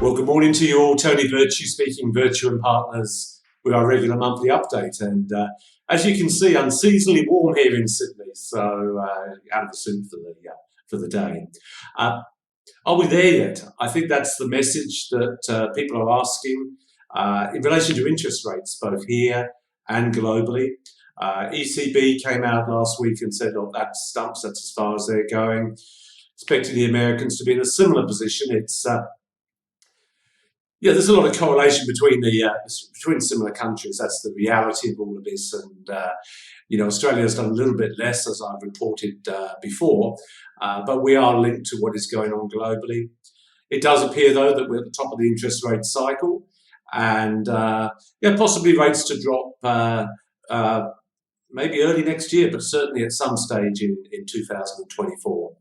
Well, good morning to you all. Tony Virtue speaking, Virtue and Partners, with our regular monthly update. And as you can see, unseasonably warm here in Sydney, so out of the suit for the day. Are we there yet? I think that's the message that people are asking in relation to interest rates, both here and globally. ECB came out last week and said, "Oh, that stumps. That's as far as they're going." Expecting the Americans to be in a similar position. There's a lot of correlation between similar countries. That's the reality of all of this. And Australia's done a little bit less, as I've reported before, but we are linked to what is going on globally. It does appear, though, that we're at the top of the interest rate cycle, and possibly rates to drop maybe early next year, but certainly at some stage in 2024.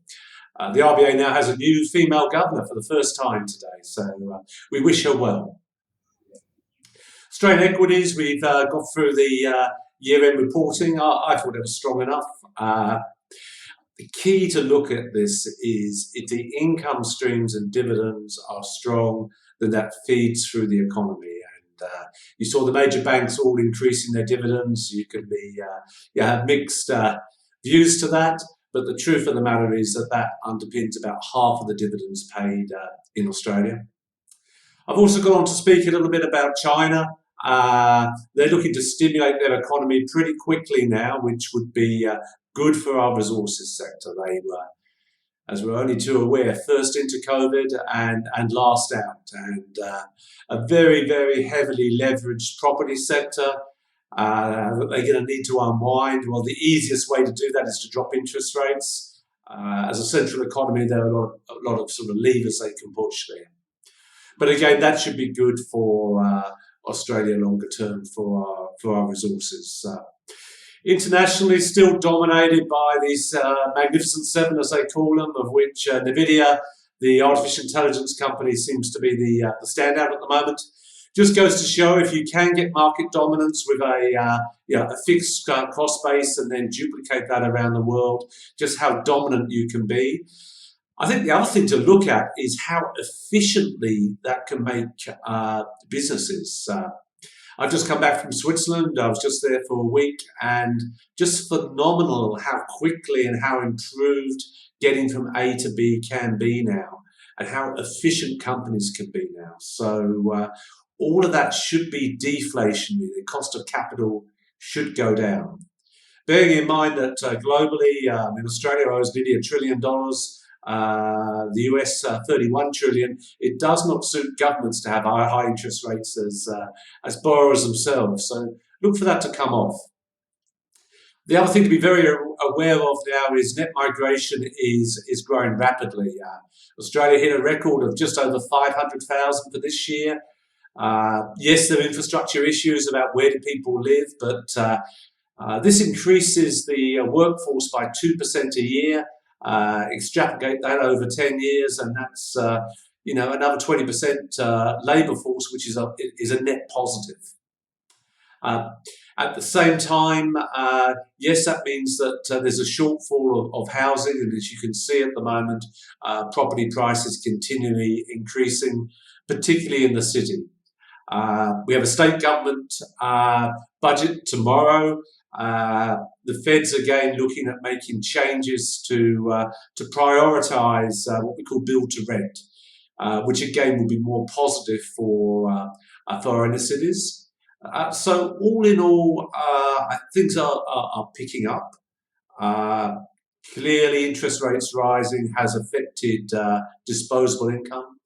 The RBA now has a new female governor for the first time today, so we wish her well. Australian equities, we've got through the year-end reporting. I thought it was strong enough. The key to look at this is if the income streams and dividends are strong, then that feeds through the economy. And you saw the major banks all increasing their dividends. You can have mixed views to that. But the truth of the matter is that underpins about half of the dividends paid in Australia. I've also gone on to speak a little bit about China. They're looking to stimulate their economy pretty quickly now, which would be good for our resources sector. They were, as we're only too aware, first into COVID and last out. And a very, very heavily leveraged property sector that they're going to need to unwind. Well, the easiest way to do that is to drop interest rates. As a central economy, there are a lot of sort of levers they can push there. But again, that should be good for Australia longer term for our resources. Internationally, still dominated by these magnificent seven, as they call them, of which NVIDIA, the artificial intelligence company, seems to be the standout at the moment. Just goes to show if you can get market dominance with a fixed cost base and then duplicate that around the world, just how dominant you can be. I think the other thing to look at is how efficiently that can make businesses. I've just come back from Switzerland. I was just there for a week, and just phenomenal how quickly and how improved getting from A to B can be now, and how efficient companies can be now. So all of that should be deflationary. The cost of capital should go down. Bearing in mind that globally, in Australia owes nearly $1 trillion, the US 31 trillion. It does not suit governments to have high interest rates as borrowers themselves. So look for that to come off. The other thing to be very aware of now is net migration is growing rapidly. Australia hit a record of just over 500,000 for this year. Yes, there are infrastructure issues about where do people live, but this increases the workforce by 2% a year. Extrapolate that over 10 years, and that's another 20% labour force, which is a net positive. At the same time, yes, that means that there's a shortfall of housing, and as you can see at the moment, property prices continually increasing, particularly in the city. We have a state government budget tomorrow. The Fed's again looking at making changes to prioritise what we call build to rent, which again will be more positive for inner cities. So all in all, things are picking up. Clearly, interest rates rising has affected disposable income,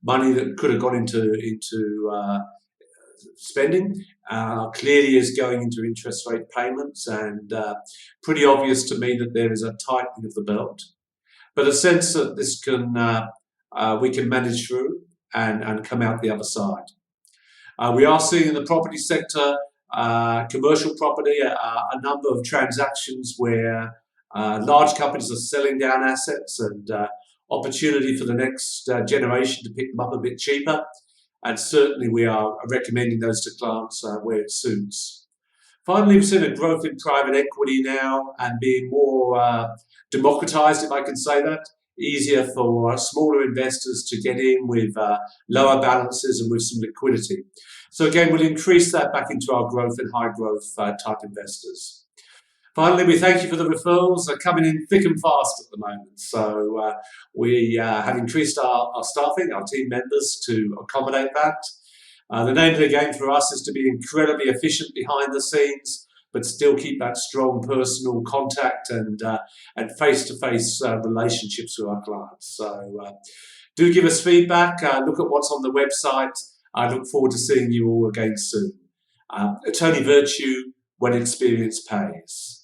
money that could have gone into spending. Clearly is going into interest rate payments, and pretty obvious to me that there is a tightening of the belt, but a sense that this we can manage through and come out the other side. We are seeing in the property sector, commercial property, a number of transactions where large companies are selling down assets, and opportunity for the next generation to pick them up a bit cheaper. And certainly we are recommending those to clients where it suits. Finally, we've seen a growth in private equity now and being more democratized, if I can say that, easier for smaller investors to get in with lower balances and with some liquidity. So again, we'll increase that back into our growth and high growth type investors. Finally, we thank you for the referrals. They're coming in thick and fast at the moment. So we have increased our staffing, our team members, to accommodate that. The name of the game for us is to be incredibly efficient behind the scenes, but still keep that strong personal contact and face-to-face relationships with our clients. So do give us feedback. Look at what's on the website. I look forward to seeing you all again soon. Attorney Virtue, when experience pays.